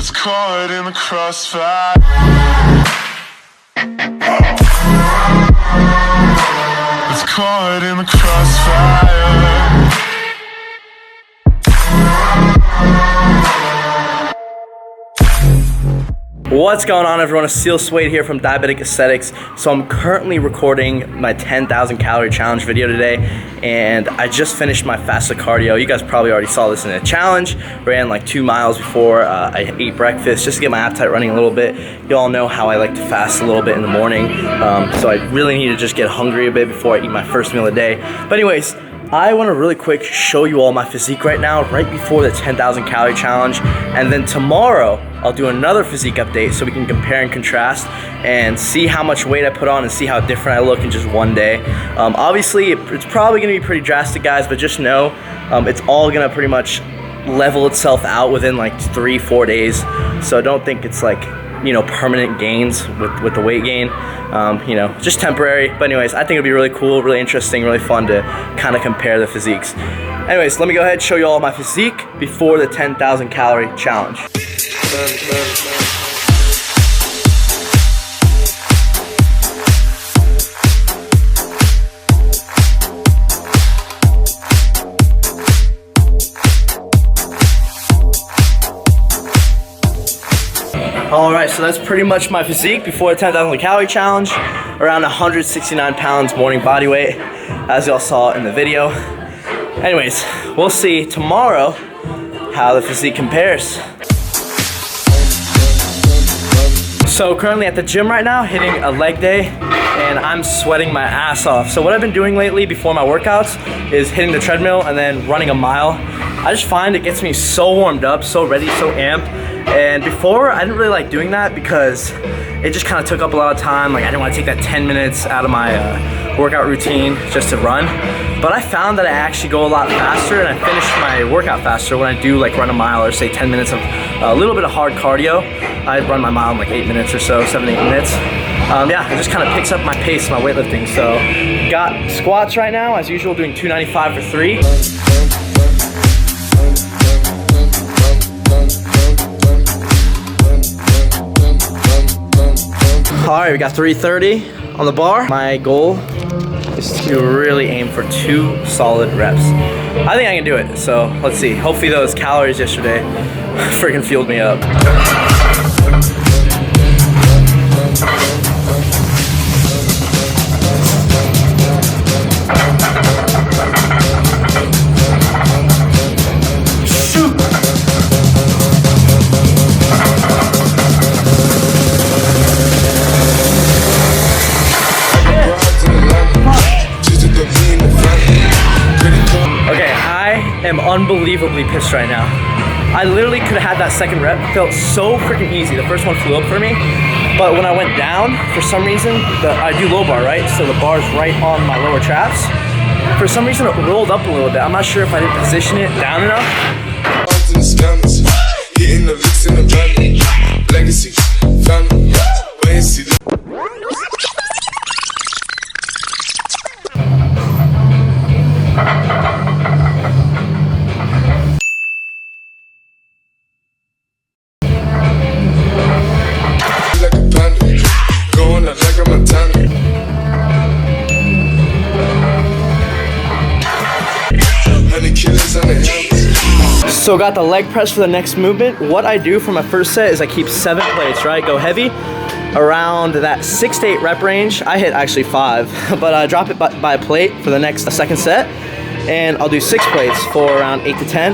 It's caught in the crossfire. It's caught in the crossfire. What's going on, everyone? Aseel Soueid here from Diabetic Aesthetics. So I'm currently recording my 10,000 calorie challenge video today, and I just finished my fasted cardio. You guys probably already saw this in the challenge. Ran like 2 miles before I ate breakfast just to get my appetite running a little bit. You all know how I like to fast a little bit in the morning, so I really need to just get hungry a bit before I eat my first meal of the day. But anyways, I want to really quick show you all my physique right now, right before the 10,000 calorie challenge, and then tomorrow I'll do another physique update so we can compare and contrast and see how much weight I put on and see how different I look in just one day. Obviously, it's probably going to be pretty drastic, guys, but just know it's all going to pretty much level itself out within like 3-4 days. So don't think it's like, you know, permanent gains with the weight gain. You know, just temporary. But anyways, I think it'll be really cool, really interesting, really fun to kind of compare the physiques. Anyways, let me go ahead and show you all my physique before the 10,000 calorie challenge. Alright, so that's pretty much my physique before the 10,000 calorie challenge. Around 169 pounds morning body weight, as y'all saw in the video. Anyways, we'll see tomorrow how the physique compares. So currently at the gym right now, hitting a leg day, and I'm sweating my ass off. So what I've been doing lately before my workouts is hitting the treadmill and then running a mile. I just find it gets me so warmed up, so ready, so amped. And before, I didn't really like doing that because it just kind of took up a lot of time. Like, I didn't want to take that 10 minutes out of my workout routine just to run. But I found that I actually go a lot faster and I finish my workout faster when I do like run a mile or say 10 minutes of a little bit of hard cardio. I run my mile in like 8 minutes or so, 7-8 minutes. Yeah, it just kind of picks up my pace, my weightlifting. So got squats right now, as usual, doing 295 for 3. Alright, we got 330 on the bar. My goal is to really aim for 2 solid reps. I think I can do it, so let's see. Hopefully those calories yesterday freaking fueled me up. I'm unbelievably pissed right now. I literally could have had that second rep. It felt so freaking easy. The first one flew up for me, but when I went down, for some reason, I do low bar, right? So the bar's right on my lower traps. For some reason, it rolled up a little bit. I'm not sure if I didn't position it down enough. So got the leg press for the next movement. What I do for my first set is I keep 7 plates, right? Go heavy around that 6 to 8 rep range. I hit actually 5, but I drop it by a plate for the next second set. And I'll do 6 plates for around 8 to 10.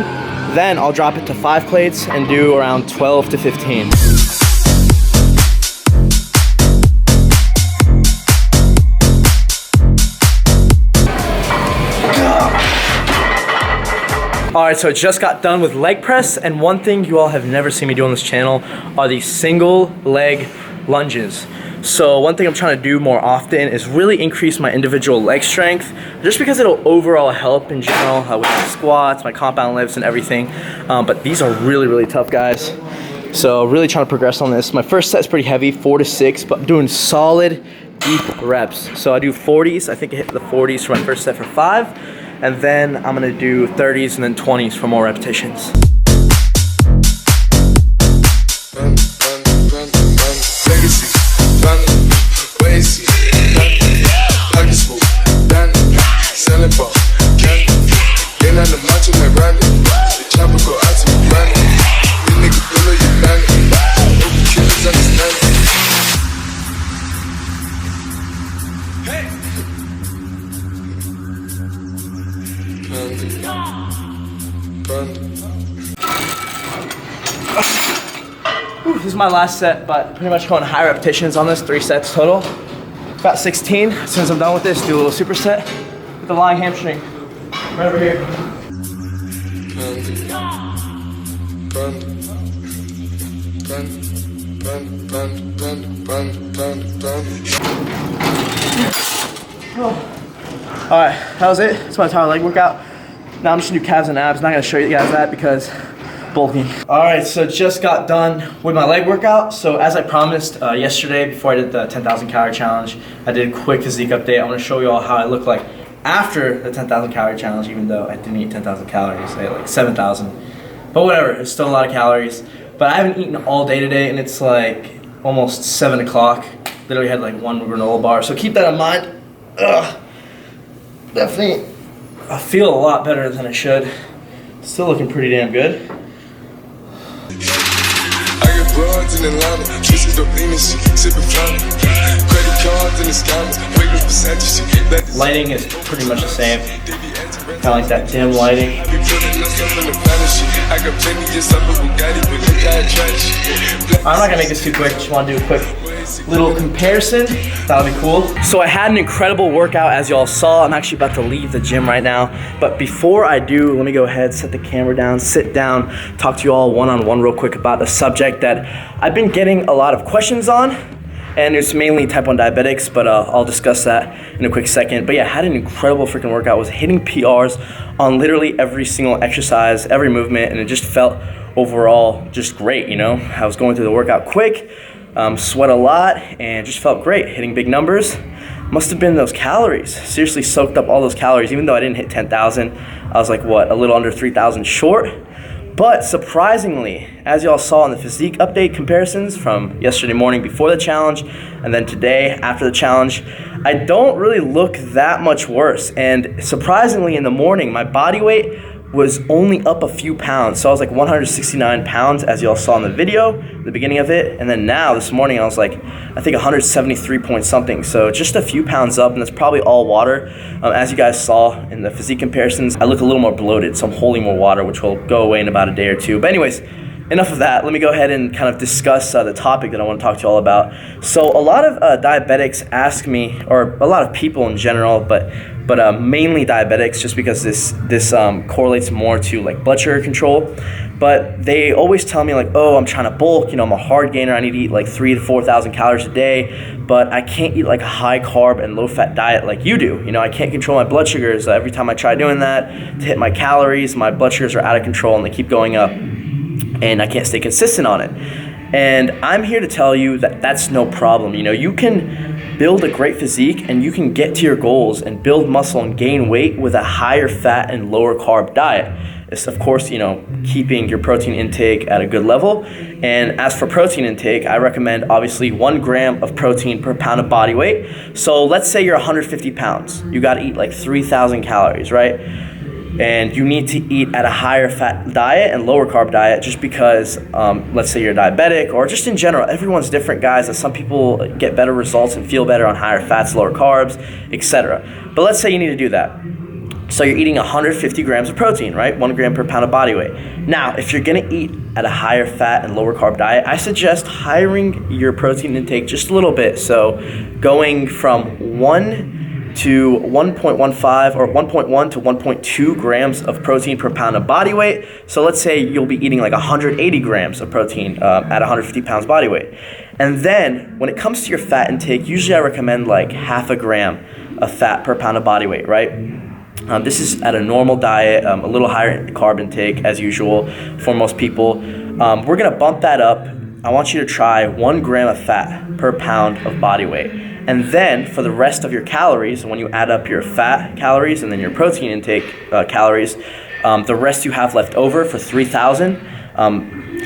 Then I'll drop it to 5 plates and do around 12 to 15. Alright, so I just got done with leg press, and one thing you all have never seen me do on this channel are these single leg lunges. So one thing I'm trying to do more often is really increase my individual leg strength, just because it'll overall help in general with my squats, my compound lifts and everything. But these are really, really tough, guys. So really trying to progress on this. My first set is pretty heavy, 4 to 6, but I'm doing solid deep reps. So I do 40s. I think I hit the 40s for my first set for 5. And then I'm gonna do 30s and then 20s for more repetitions. This is my last set, but pretty much going high repetitions on this, 3 sets total. About 16. As soon as I'm done with this, do a little superset with the lying hamstring. Right over here. Oh. All right, that was it. That's my entire leg workout. Now I'm just gonna do calves and abs. Not gonna show you guys that because bulking. All right, so just got done with my leg workout. So as I promised yesterday before I did the 10,000 calorie challenge, I did a quick physique update. I want to show you all how I look like after the 10,000 calorie challenge, even though I didn't eat 10,000 calories. I ate like 7,000. But whatever, it's still a lot of calories. But I haven't eaten all day today, and it's like almost 7 o'clock. Literally had like 1 granola bar. So keep that in mind. Ugh. Definitely, I feel a lot better than I should. Still looking pretty damn good. Broads in Atlanta, kissing dopamine shit, sipping fountain. Credit cards in the scammers, waiting for shit. Lighting is pretty much the same. Kind of like that dim lighting. I'm not gonna make this too quick, just wanna do a quick little comparison. That'll be cool. So I had an incredible workout, as y'all saw. I'm actually about to leave the gym right now. But before I do, let me go ahead, set the camera down, sit down, talk to you all one-on-one real quick about a subject that I've been getting a lot of questions on. And it's mainly type 1 diabetics, but I'll discuss that in a quick second. But yeah, I had an incredible freaking workout. I was hitting PRs on literally every single exercise, every movement, and it just felt overall just great, you know? I was going through the workout quick, sweat a lot, and just felt great, hitting big numbers. Must have been those calories. Seriously soaked up all those calories. Even though I didn't hit 10,000, I was like, what, a little under 3,000 short? But surprisingly, as y'all saw in the physique update comparisons from yesterday morning before the challenge and then today after the challenge, I don't really look that much worse. And surprisingly, in the morning, my body weight was only up a few pounds. So I was like 169 pounds, as y'all saw in the video, the beginning of it. And then now, this morning, I was like, I think 173 point something. So just a few pounds up, and that's probably all water. As you guys saw in the physique comparisons, I look a little more bloated, so I'm holding more water, which will go away in about a day or two. But anyways, enough of that. Let me go ahead and kind of discuss the topic that I want to talk to you all about. So a lot of diabetics ask me, or a lot of people in general, but mainly diabetics, just because this correlates more to like blood sugar control. But they always tell me like, oh, I'm trying to bulk, you know, I'm a hard gainer, I need to eat like 3,000 to 4,000 calories a day, but I can't eat like a high carb and low fat diet like you do. You know, I can't control my blood sugars. Every time I try doing that to hit my calories, my blood sugars are out of control and they keep going up, and I can't stay consistent on it. And I'm here to tell you that that's no problem. You know, you can build a great physique and you can get to your goals and build muscle and gain weight with a higher fat and lower carb diet. It's of course, you know, keeping your protein intake at a good level. And as for protein intake, I recommend obviously 1 gram of protein per pound of body weight. So let's say you're 150 pounds. You gotta eat like 3,000 calories, right? And you need to eat at a higher fat diet and lower carb diet, just because let's say you're diabetic, or just in general, everyone's different, guys. Some people get better results and feel better on higher fats, lower carbs, etc. But let's say you need to do that. So you're eating 150 grams of protein, right? 1 gram per pound of body weight. Now, if you're gonna eat at a higher fat and lower carb diet, I suggest highering your protein intake just a little bit. So going from 1 to 1.15 or 1.1 to 1.2 grams of protein per pound of body weight. So let's say you'll be eating like 180 grams of protein at 150 pounds body weight. And then when it comes to your fat intake, usually I recommend like 0.5 gram of fat per pound of body weight, right? This is at a normal diet, a little higher carb intake as usual for most people. We're gonna bump that up. I want you to try 1 gram of fat per pound of body weight. And then for the rest of your calories, when you add up your fat calories and then your protein intake calories, the rest you have left over for 3,000,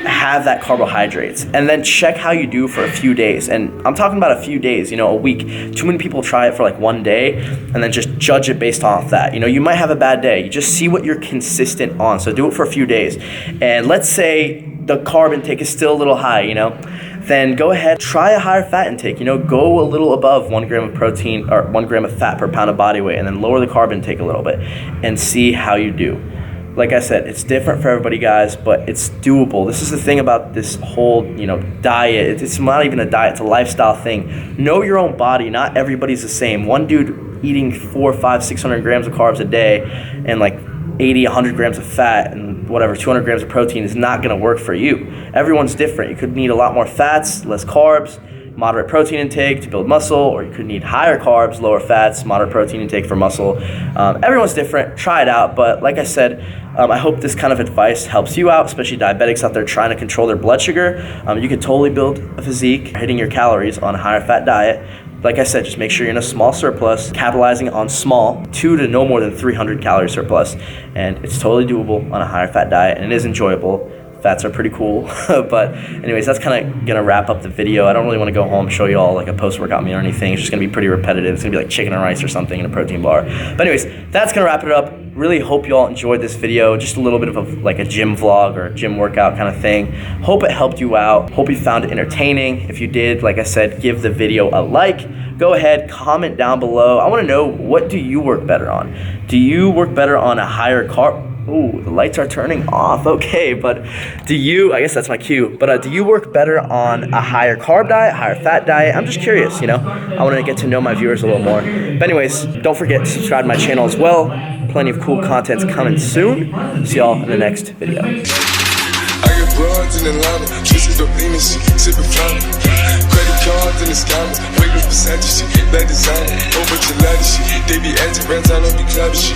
have that carbohydrates. And then check how you do for a few days. And I'm talking about a few days, you know, a week. Too many people try it for like 1 day and then just judge it based off that. You know, you might have a bad day. You just see what you're consistent on. So do it for a few days. And let's say the carb intake is still a little high, you know, then go ahead, try a higher fat intake, you know, go a little above 1 gram of protein or 1 gram of fat per pound of body weight, and then lower the carb intake a little bit and see how you do. like I said, it's different for everybody, guys, but it's doable. This is the thing about this whole, diet. It's not even a diet, it's a lifestyle thing. Know your own body. Not everybody's the same. One dude eating 400, 500, 600 grams of carbs a day and like 80, 100 grams of fat and whatever, 200 grams of protein is not going to work for you. Everyone's different. You could need a lot more fats, less carbs, moderate protein intake to build muscle, or you could need higher carbs, lower fats, moderate protein intake for muscle. Everyone's different. Try it out. But like I said, I hope this kind of advice helps you out, especially diabetics out there trying to control their blood sugar. You can totally build a physique hitting your calories on a higher fat diet. Like I said, just make sure you're in a small surplus, capitalizing on small, 2 to no more than 300 calorie surplus. And it's totally doable on a higher fat diet, and it is enjoyable. Fats are pretty cool. But anyways, that's kind of gonna wrap up the video. I don't really want to go home and show you all like a post-workout meal or anything. It's just gonna be pretty repetitive. It's gonna be like chicken and rice or something in a protein bar. But anyways, that's gonna wrap it up. Really hope you all enjoyed this video. Just a little bit of a gym vlog or a gym workout kind of thing. Hope it helped you out. Hope you found it entertaining. If you did, like I said, give the video a like. Go ahead, comment down below. I want to know, what do you work better on? Do you work better on a higher carb? Ooh, the lights are turning off. Okay, but I guess that's my cue, but do you work better on a higher carb diet, higher fat diet? I'm just curious, I want to get to know my viewers a little more. But anyways, don't forget to subscribe to my channel as well. Plenty of cool contents coming soon. See y'all in the next video. I got broads in Atlanta, twisted up lean and shit, sipping fountain. Credit cards in the scammers, waiting for Santa shit, that designer, whole bunch of ladder shit. They be acting brands, I don't be clever shit.